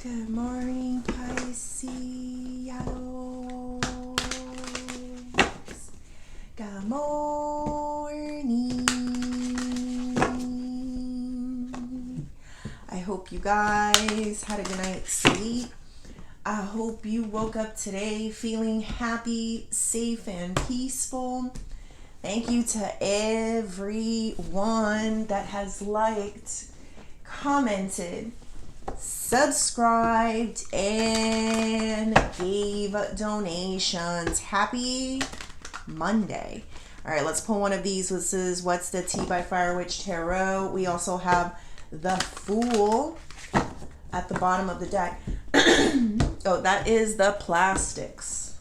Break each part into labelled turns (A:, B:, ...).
A: Good morning, Pisces. Good morning. I hope you guys had a good night's sleep. I hope you woke up today feeling happy, safe, and peaceful. Thank you to everyone that has liked, commented, subscribed, and gave donations. Happy Monday. All right, let's pull one of these. This is What's the Tea by Fire Witch Tarot. We also have the Fool at the bottom of the deck. Oh, that is the Plastics.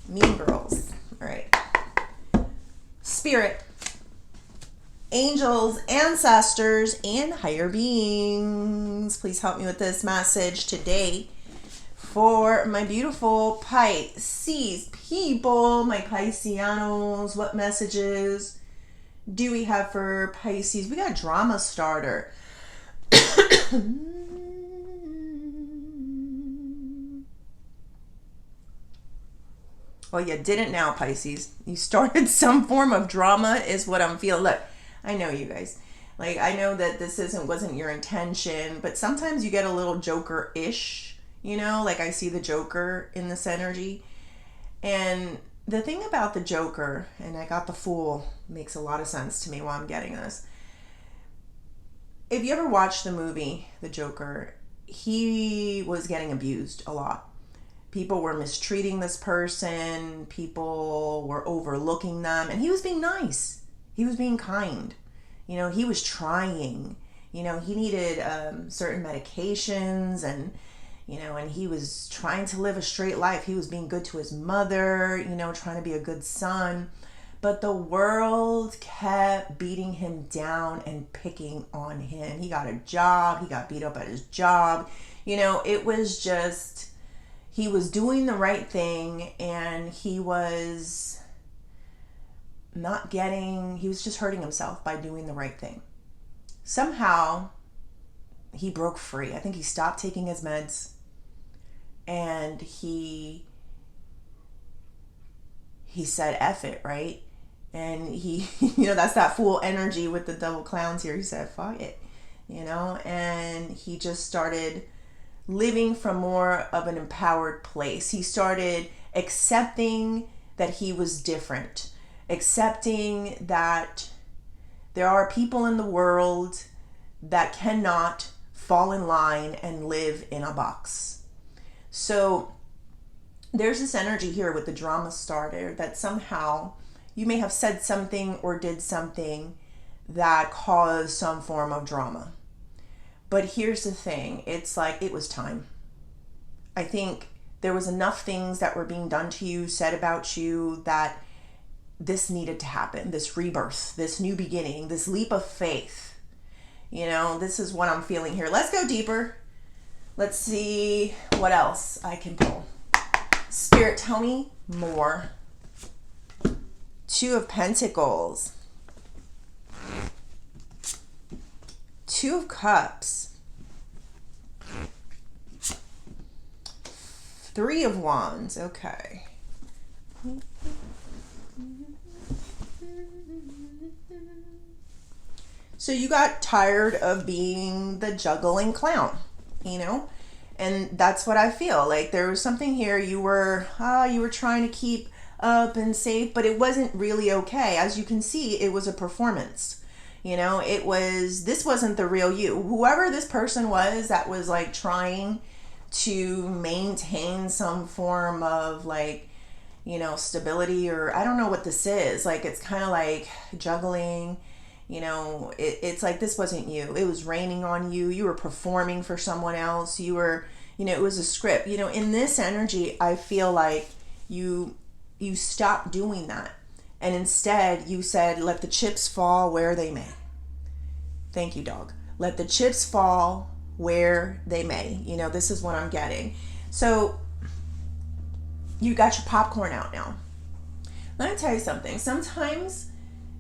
A: Mean Girls. All right. Spirit, angels, ancestors, and higher beings, please help me with this message today for my beautiful Pisces people, my Pisceanos. What messages do we have for Pisces? We got drama starter. Well, you didn't now, Pisces. You started some form of drama is what I'm feeling. Look, I know you guys. Like, I know that this wasn't your intention, but sometimes you get a little Joker-ish, you know? Like, I see the Joker in this energy. And the thing about the Joker, and I got the Fool, makes a lot of sense to me while I'm getting this. If you ever watched the movie, The Joker, he was getting abused a lot. People were mistreating this person. People were overlooking them. And he was being nice. He was being kind. You know, he was trying. You know, he needed certain medications and, you know, and he was trying to live a straight life. He was being good to his mother, you know, trying to be a good son. But the world kept beating him down and picking on him. He got a job. He got beat up at his job. You know, it was just... He was doing the right thing, and he was just hurting himself by doing the right thing. Somehow, he broke free. I think he stopped taking his meds, and he said, F it, right? And he, you know, that's that Fool energy with the double clowns here. He said, fuck it, you know, and he just started living from more of an empowered place. He started accepting that he was different, accepting that there are people in the world that cannot fall in line and live in a box. So there's this energy here with the drama starter that somehow you may have said something or did something that caused some form of drama. But here's the thing, it's like it was time. I think there was enough things that were being done to you, said about you, that this needed to happen, this rebirth, this new beginning, this leap of faith. You know, this is what I'm feeling here. Let's go deeper. Let's see what else I can pull. Spirit, tell me more. Two of Pentacles. Two of Cups. Three of Wands. Okay. So you got tired of being the juggling clown, you know? And that's what I feel. Like there was something here you were trying to keep up and safe, but it wasn't really okay. As you can see, it was a performance. You know, this wasn't the real you. Whoever this person was that was like trying to maintain some form of like, you know, stability, or I don't know what this is. Like, it's kind of like juggling, you know, it's like this wasn't you. It was raining on you. You were performing for someone else. You were, you know, it was a script. You know, in this energy, I feel like you stopped doing that. And instead, you said, let the chips fall where they may. Thank you, dog. Let the chips fall where they may. You know, this is what I'm getting. So, you got your popcorn out now. Let me tell you something. Sometimes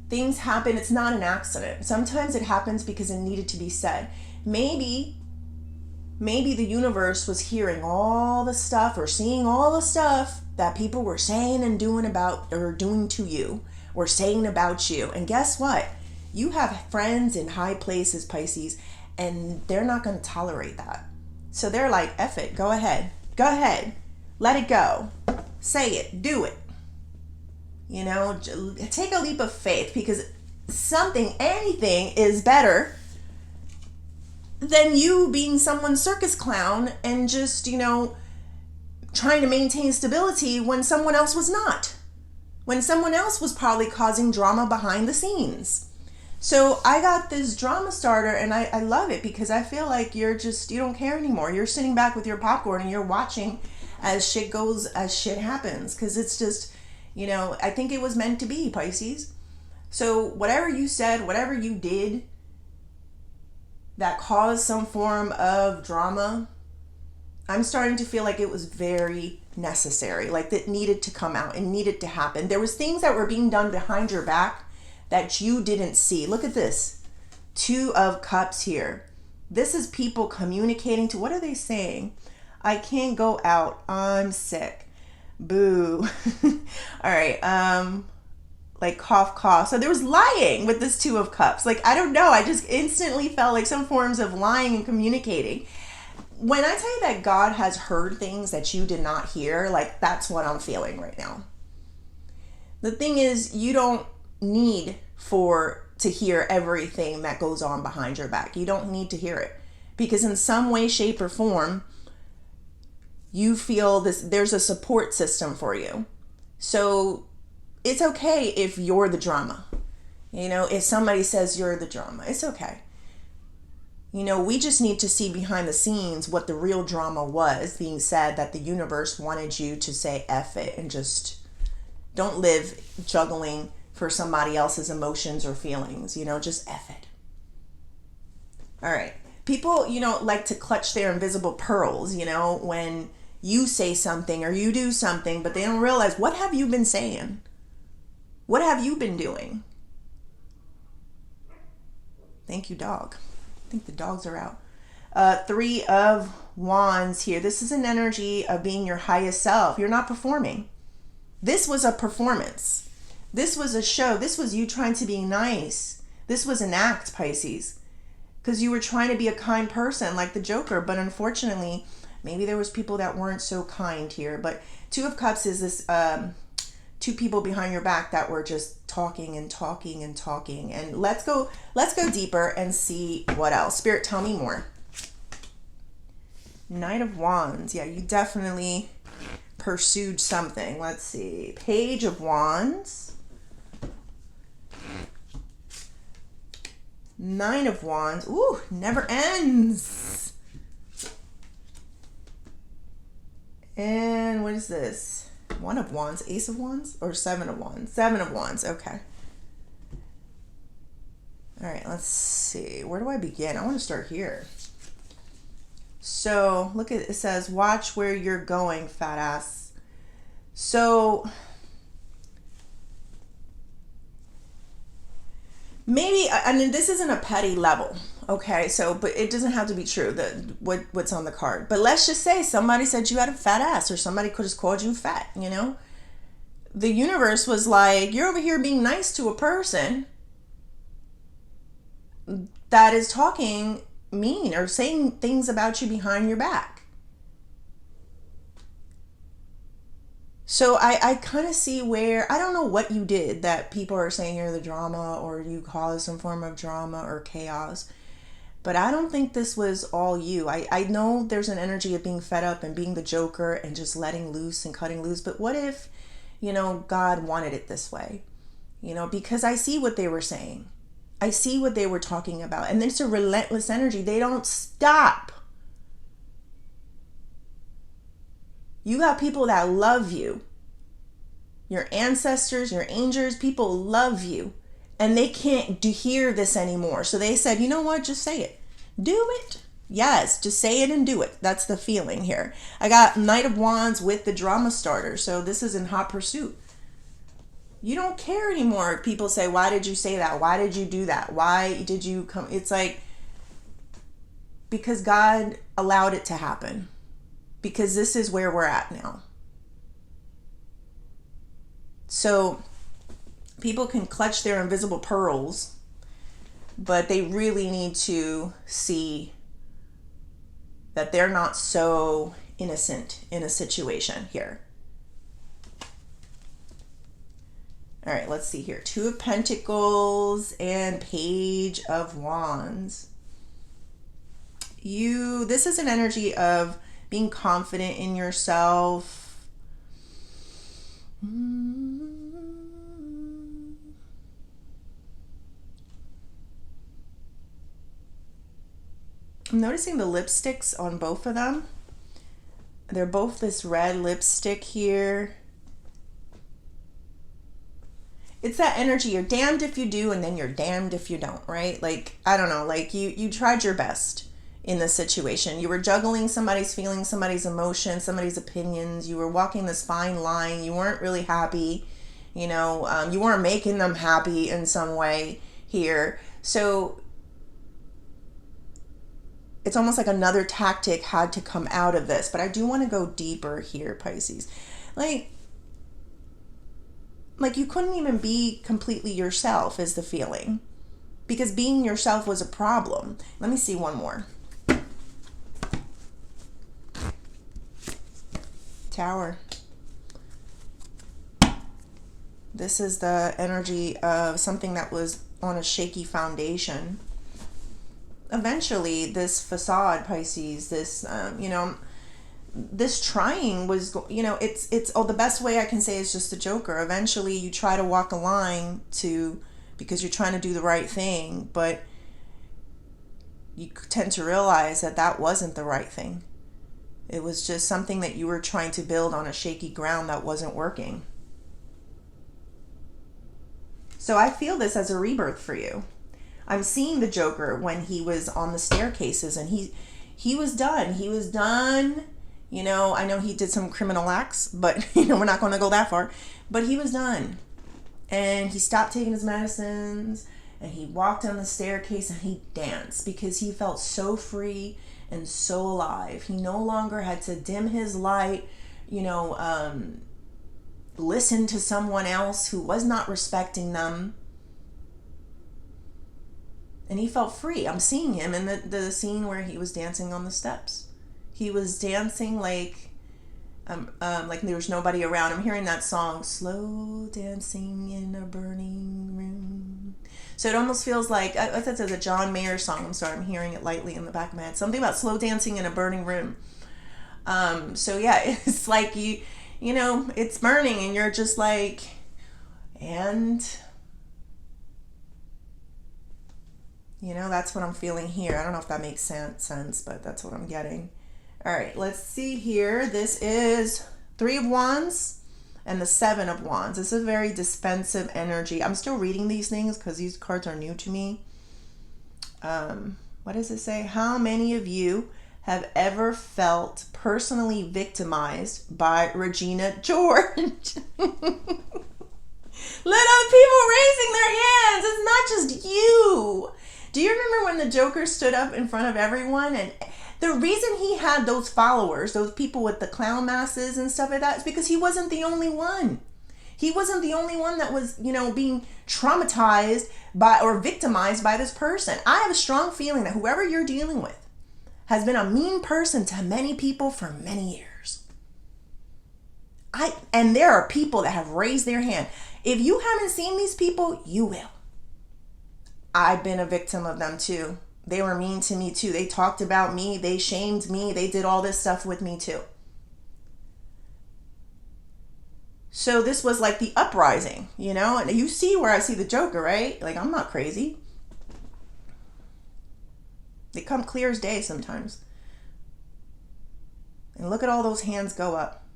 A: things happen. It's not an accident. Sometimes it happens because it needed to be said. Maybe maybe the universe was hearing all the stuff or seeing all the stuff that people were saying and doing about or doing to you or saying about you. And guess what? You have friends in high places, Pisces, and they're not going to tolerate that. So they're like, F it, go ahead. Go ahead. Let it go. Say it. Do it. You know, take a leap of faith, because anything is better than you being someone's circus clown and just, trying to maintain stability when someone else was not. When someone else was probably causing drama behind the scenes. So I got this drama starter, and I love it, because I feel like you don't care anymore. You're sitting back with your popcorn and you're watching as shit happens, because it's just, I think it was meant to be, Pisces. So whatever you said, whatever you did that caused some form of drama, I'm starting to feel like it was very necessary, like that needed to come out and needed to happen. There was things that were being done behind your back that you didn't see. Look at this. 2 of Cups here. This is people communicating to, what are they saying? I can't go out. I'm sick. Boo. All right. Like cough, cough. So there was lying with this 2 of Cups. Like, I don't know. I just instantly felt like some forms of lying and communicating. When I tell you that God has heard things that you did not hear, like, that's what I'm feeling right now. The thing is, you don't need to hear everything that goes on behind your back. You don't need to hear it, because in some way, shape, or form, you feel there's a support system for you. So it's okay if you're the drama. If somebody says you're the drama, it's okay. We just need to see behind the scenes what the real drama was being said, that the universe wanted you to say F it and just don't live juggling for somebody else's emotions or feelings. Just F it. All right. People, like to clutch their invisible pearls, when you say something or you do something, but they don't realize, what have you been saying? What have you been doing? Thank you, dog. I think the dogs are out. 3 of Wands here. This is an energy of being your highest self. You're not performing. This was a performance. This was a show. This was you trying to be nice. This was an act, Pisces, because you were trying to be a kind person like the Joker. But unfortunately, maybe there was people that weren't so kind here. But 2 of Cups is this 2 people behind your back that were just talking and talking and talking. And let's go deeper and see what else. Spirit, tell me more. Knight of Wands. Yeah, you definitely pursued something. Let's see. Page of Wands. 9 of Wands. Ooh, never ends. And what is this? 1 of Wands, Ace of Wands, or 7 of Wands? 7 of Wands, okay. All right, let's see. Where do I begin? I want to start here. So, look at it. It says, watch where you're going, fat ass. So, maybe, I mean, this isn't a petty level, okay? So, but it doesn't have to be true, what's on the card. But let's just say somebody said you had a fat ass, or somebody could have called you fat, The universe was like, you're over here being nice to a person that is talking mean or saying things about you behind your back. So I kind of see where, I don't know what you did that people are saying you're the drama, or you cause some form of drama or chaos. But I don't think this was all you. I know there's an energy of being fed up and being the Joker and just letting loose and cutting loose. But what if, God wanted it this way? Because I see what they were saying. I see what they were talking about. And it's a relentless energy. They don't stop. You got people that love you. Your ancestors, your angels, people love you. And they can't hear this anymore. So they said, you know what? Just say it. Do it. Yes, just say it and do it. That's the feeling here. I got Knight of Wands with the drama starter. So this is in hot pursuit. You don't care anymore. People say, why did you say that? Why did you do that? Why did you come? It's like, because God allowed it to happen. Because this is where we're at now. So people can clutch their invisible pearls, but they really need to see that they're not so innocent in a situation here. All right, let's see here. Two of Pentacles and Page of Wands. This is an energy of being confident in yourself. I'm noticing the lipsticks on both of them. They're both this red lipstick here. It's that energy. You're damned if you do, and then you're damned if you don't, right? Like, I don't know, like you tried your best in this situation. You were juggling somebody's feelings, somebody's emotions, somebody's opinions. You were walking this fine line. You weren't really happy. You weren't making them happy in some way here. So it's almost like another tactic had to come out of this. But I do want to go deeper here, Pisces. Like you couldn't even be completely yourself is the feeling. Because being yourself was a problem. Let me see one more. Tower. This is the energy of something that was on a shaky foundation. Eventually, this facade, Pisces, this, this trying was, the best way I can say is just the Joker. Eventually, you try to walk a line because you're trying to do the right thing, but you tend to realize that wasn't the right thing. It was just something that you were trying to build on a shaky ground that wasn't working. So I feel this as a rebirth for you. I'm seeing the Joker when he was on the staircases, and he was done. He was done. I know he did some criminal acts, but we're not going to go that far. But he was done. And he stopped taking his medicines, and he walked down the staircase and he danced because he felt so free and so alive. He no longer had to dim his light, listen to someone else who was not respecting them. And he felt free. I'm seeing him in the scene where he was dancing on the steps. He was dancing like there was nobody around. I'm hearing that song, Slow Dancing in a Burning Room. So it almost feels like, I thought it was a John Mayer song. I'm sorry, I'm hearing it lightly in the back of my head. Something about slow dancing in a burning room. So yeah, it's like it's burning and you're just like, and that's what I'm feeling here. I don't know if that makes sense, but that's what I'm getting. All right, let's see here. This is Three of Wands and the Seven of Wands. This is a very dispensive energy. I'm still reading these things because these cards are new to me. What does it say? How many of you have ever felt personally victimized by Regina George? Let other people raising their hands. It's not just you. Do you remember when the Joker stood up in front of everyone? And the reason he had those followers, those people with the clown masks and stuff like that, is because he wasn't the only one. He wasn't the only one that was, being traumatized by or victimized by this person. I have a strong feeling that whoever you're dealing with has been a mean person to many people for many years. And there are people that have raised their hand. If you haven't seen these people, you will. I've been a victim of them too. They were mean to me too. They talked about me. They shamed me. They did all this stuff with me too. So this was like the uprising, and you see where I see the Joker, right? Like, I'm not crazy. They come clear as day sometimes. And look at all those hands go up.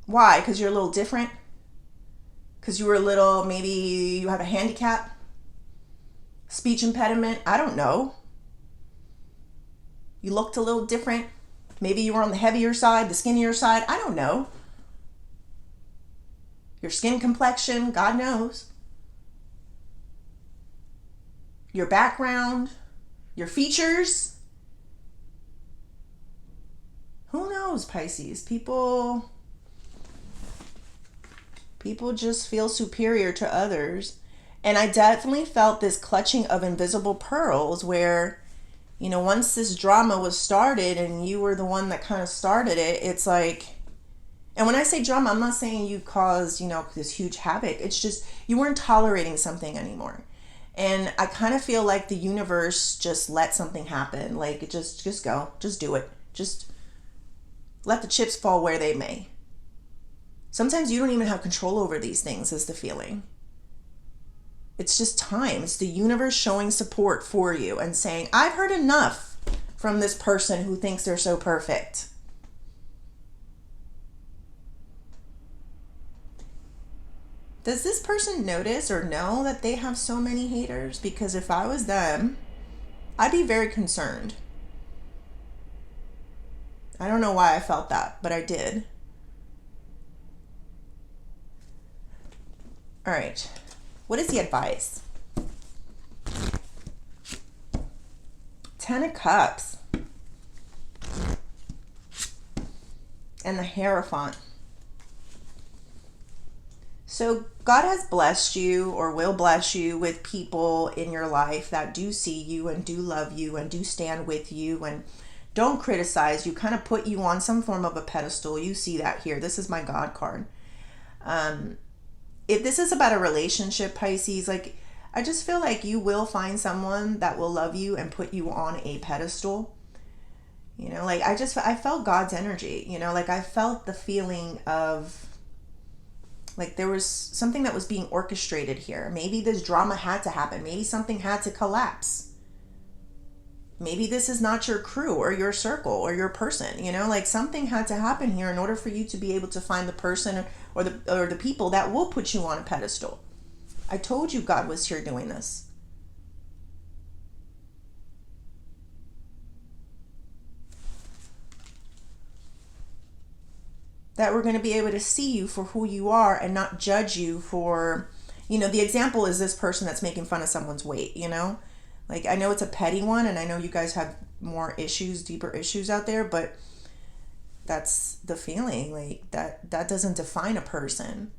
A: Why? Because you're a little different? Because you were maybe you have a handicap? Speech impediment? I don't know. You looked a little different? Maybe you were on the heavier side, the skinnier side? I don't know. Your skin complexion? God knows. Your background? your features. Who knows, Pisces? People just feel superior to others. And I definitely felt this clutching of invisible pearls where, once this drama was started and you were the one that kind of started it, it's like, and when I say drama, I'm not saying you caused, this huge havoc. It's just you weren't tolerating something anymore. And I kind of feel like the universe just let something happen. Like, just go. Just do it. Just let the chips fall where they may. Sometimes you don't even have control over these things, is the feeling. It's just time. It's the universe showing support for you and saying, I've heard enough from this person who thinks they're so perfect. Does this person notice or know that they have so many haters? Because if I was them, I'd be very concerned. I don't know why I felt that, but I did. All right. What is the advice? 10 of Cups. And the Hierophant. So God has blessed you or will bless you with people in your life that do see you and do love you and do stand with you and don't criticize you, kind of put you on some form of a pedestal. You see that here. This is my God card. If this is about a relationship, Pisces, like, I just feel like you will find someone that will love you and put you on a pedestal. Like I felt God's energy, like I felt the feeling of like there was something that was being orchestrated here. Maybe this drama had to happen. Maybe something had to collapse. Maybe this is not your crew or your circle or your person, like something had to happen here in order for you to be able to find the person or the people that will put you on a pedestal. I told you God was here doing this. That we're going to be able to see you for who you are and not judge you for, the example is this person that's making fun of someone's weight, Like, I know it's a petty one, and I know you guys have more issues, deeper issues out there, but that's the feeling. Like, that doesn't define a person.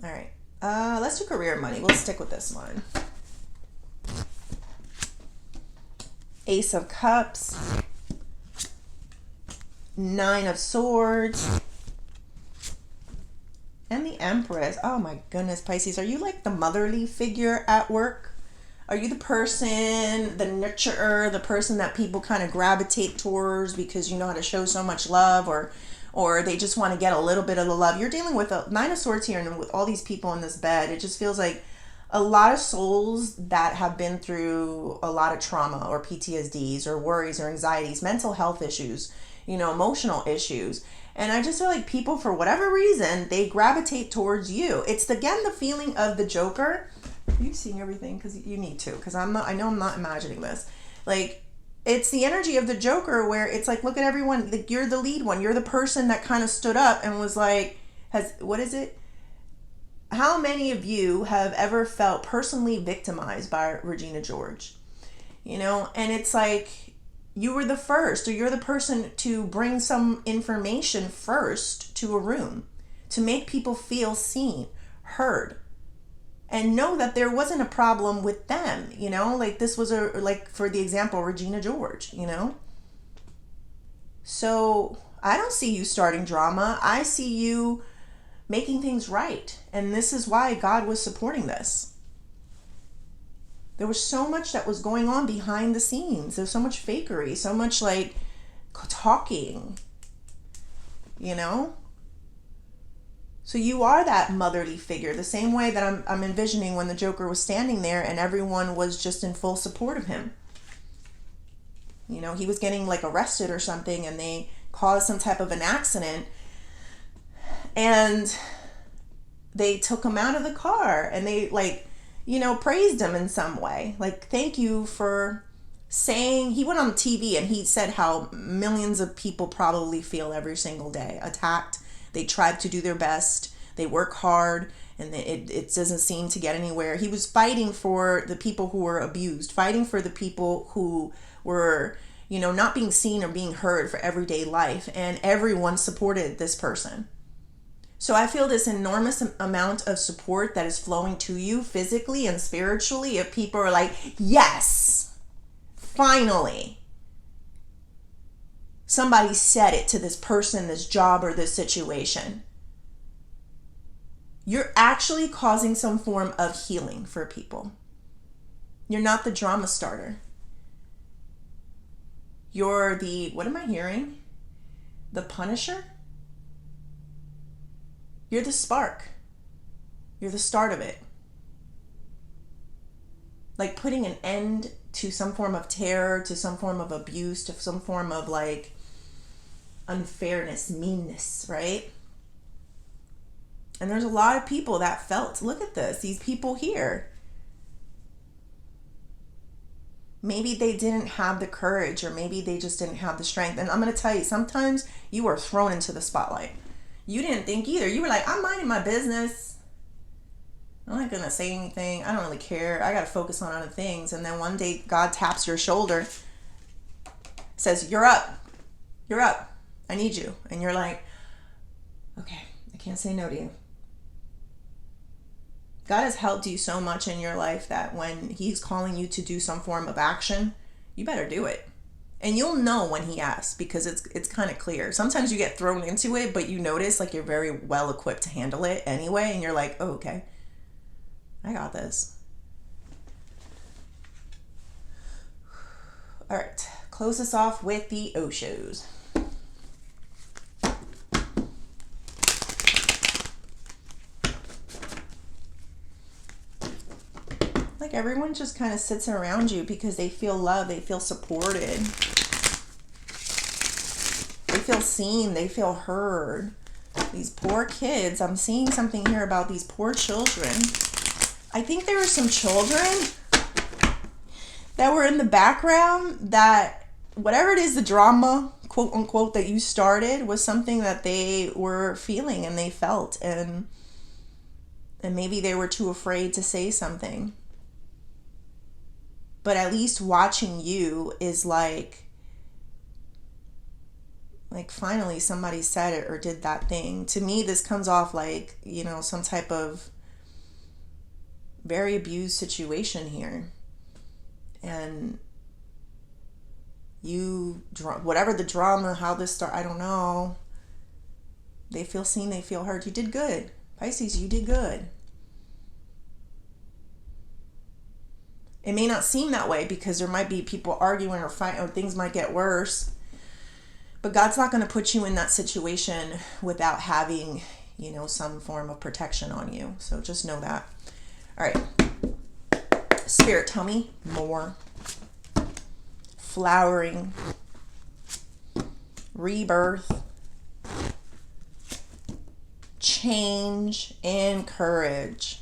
A: All right. Let's do career and money. We'll stick with this one. Ace of Cups. 9 of Swords. And the Empress. Oh my goodness, Pisces. Are you like the motherly figure at work? Are you the person, the nurturer, the person that people kind of gravitate towards because you know how to show so much love, or they just want to get a little bit of the love? You're dealing with a 9 of Swords here, and with all these people in this bed, it just feels like a lot of souls that have been through a lot of trauma or PTSDs or worries or anxieties, mental health issues, emotional issues. And I just feel like people, for whatever reason, they gravitate towards you. It's again the feeling of the Joker. Are you seeing everything? Because you need to. Because I know I'm not imagining this. Like, it's the energy of the Joker where it's like, look at everyone. Like, you're the lead one. You're the person that kind of stood up and was like, what is it? How many of you have ever felt personally victimized by Regina George? And it's like, you were the first, or you're the person to bring some information first to a room to make people feel seen, heard, and know that there wasn't a problem with them, like this was like, for the example, Regina George, So I don't see you starting drama. I see you making things right. And this is why God was supporting this. There was so much that was going on behind the scenes. There's so much fakery, so much like talking, So you are that motherly figure, the same way that I'm envisioning when the Joker was standing there and everyone was just in full support of him. He was getting like arrested or something, and they caused some type of an accident, and they took him out of the car, and they praised him in some way. Like, thank you for saying, he went on TV and he said how millions of people probably feel every single day, attacked They try to do their best. They work hard, and it doesn't seem to get anywhere. He was fighting for the people who were abused, fighting for the people who were, not being seen or being heard for everyday life, and everyone supported this person. So I feel this enormous amount of support that is flowing to you physically and spiritually, if people are like, yes, finally, somebody said it to this person, this job, or this situation. You're actually causing some form of healing for people. You're not the drama starter. You're the, what am I hearing? The punisher? You're the spark. You're the start of it. Like putting an end to some form of terror, to some form of abuse, to some form of like unfairness, meanness, right? And there's a lot of people that felt, look at this, these people here. Maybe they didn't have the courage, or maybe they just didn't have the strength. And I'm going to tell you, sometimes you are thrown into the spotlight. You didn't think either. You were like, I'm minding my business. I'm not going to say anything. I don't really care. I got to focus on other things. And then one day God taps your shoulder, says, you're up. You're up. I need you. And you're like, okay, I can't say no to you. God has helped you so much in your life that when he's calling you to do some form of action, you better do it. And you'll know when he asks, because it's kind of clear. Sometimes you get thrown into it, but you notice like you're very well equipped to handle it anyway. And you're like, oh, okay, I got this. All right, close this off with the Oshos. Like everyone just kind of sits around you because they feel loved, they feel supported, they feel seen, they feel heard. These poor kids, I'm seeing something here about these poor children. I think there were some children that were in the background that whatever it is, the drama, quote unquote, that you started was something that they were feeling and they felt, and maybe they were too afraid to say something. But at least watching you is like finally somebody said it or did that thing. To me, this comes off like, some type of very abused situation here. And you, whatever the drama, how this started, I don't know. They feel seen, they feel heard. You did good. Pisces, you did good. It may not seem that way because there might be people arguing or fighting, or things might get worse. But God's not going to put you in that situation without having, some form of protection on you. So just know that. All right. Spirit, tell me more. Flowering. Rebirth. Change and courage.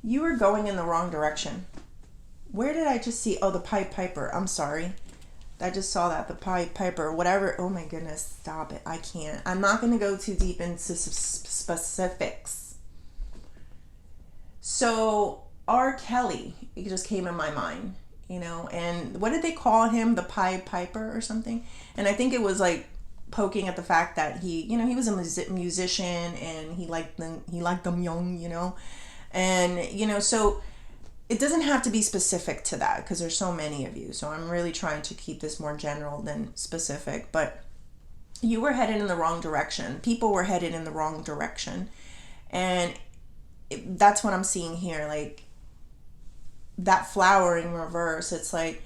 A: You were going in the wrong direction. Where did I just see? Oh, the Pied Piper. I'm sorry. I just saw that. The Pied Piper. Whatever. Oh my goodness. Stop it. I can't. I'm not going to go too deep into specifics. So, R. Kelly, it just came in my mind, and what did they call him? The Pied Piper or something? And I think it was like poking at the fact that he, he was a musician and he liked them young, and, so it doesn't have to be specific to that because there's so many of you. So I'm really trying to keep this more general than specific, but you were headed in the wrong direction. People were headed in the wrong direction. And that's what I'm seeing here. Like that flower in reverse. It's like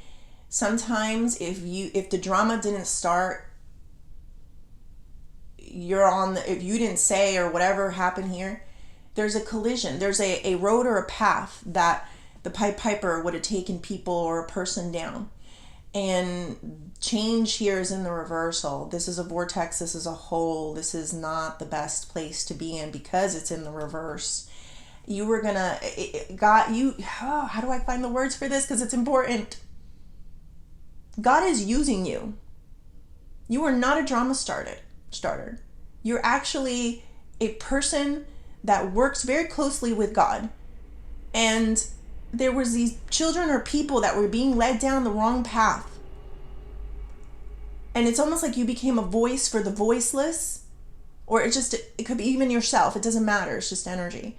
A: sometimes if the drama didn't start, if you didn't say or whatever happened here, there's a collision. There's a road or a path that The Pied Piper would have taken people or a person down. And change here is in the reversal. This is a vortex. This is a hole. This is not the best place to be in because it's in the reverse. You were gonna, how do I find the words for this? Because it's important. God is using you. You are not a drama starter. You're actually a person that works very closely with God. And there was these children or people that were being led down the wrong path. And it's almost like you became a voice for the voiceless, or it could be even yourself. It doesn't matter. It's just energy.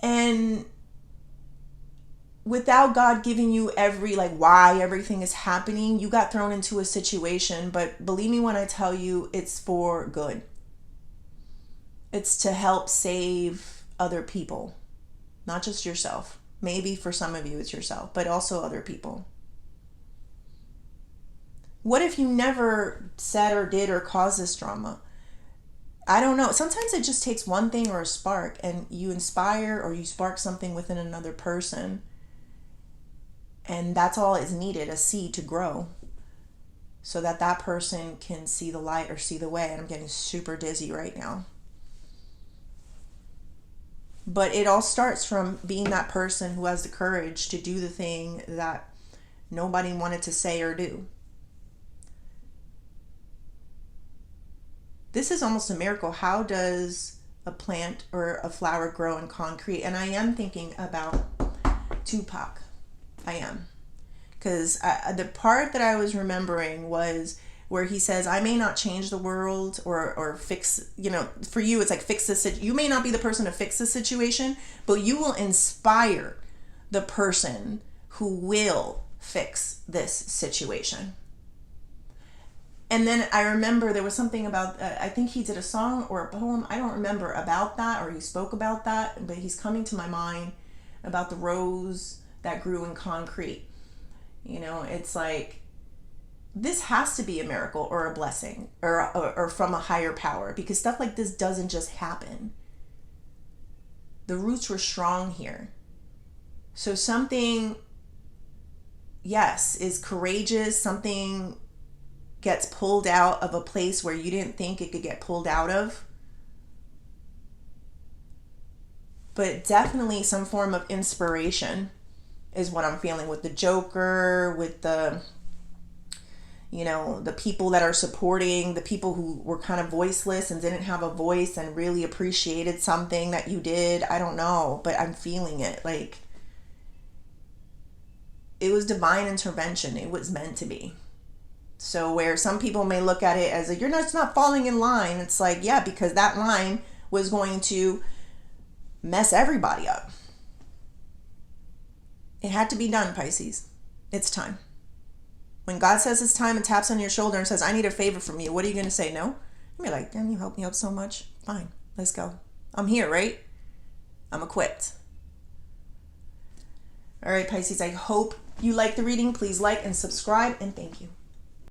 A: And without God giving you why everything is happening, you got thrown into a situation. But believe me when I tell you, it's for good. It's to help save other people, not just yourself. Maybe for some of you it's yourself, but also other people. What if you never said or did or caused this drama? I don't know. Sometimes it just takes one thing or a spark, and you inspire or you spark something within another person. And that's all is needed, a seed to grow, so that that person can see the light or see the way. And I'm getting super dizzy right now. But it all starts from being that person who has the courage to do the thing that nobody wanted to say or do. This is almost a miracle. How does a plant or a flower grow in concrete? And I am thinking about Tupac. I am. Because the part that I was remembering was where he says, I may not change the world or fix, for you, it's like fix this. You may not be the person to fix the situation, but you will inspire the person who will fix this situation. And then I remember there was something about, I think he did a song or a poem, I don't remember about that, or he spoke about that, but he's coming to my mind about the rose that grew in concrete. It's like, this has to be a miracle or a blessing or from a higher power, because stuff like this doesn't just happen. The roots were strong here. So something, yes, is courageous. Something gets pulled out of a place where you didn't think it could get pulled out of. But definitely some form of inspiration is what I'm feeling with the Joker, with the people that are supporting, the people who were kind of voiceless and didn't have a voice and really appreciated something that you did. I don't know, but I'm feeling it. Like, it was divine intervention. It was meant to be. So where some people may look at it as you're not falling in line, it's like, yeah, because that line was going to mess everybody up. It had to be done, Pisces. It's time. When God says it's time and taps on your shoulder and says, I need a favor from you, what are you going to say? No? You'll be like, damn, you helped me up so much. Fine, let's go. I'm here, right? I'm equipped. All right, Pisces, I hope you like the reading. Please like and subscribe, and thank you.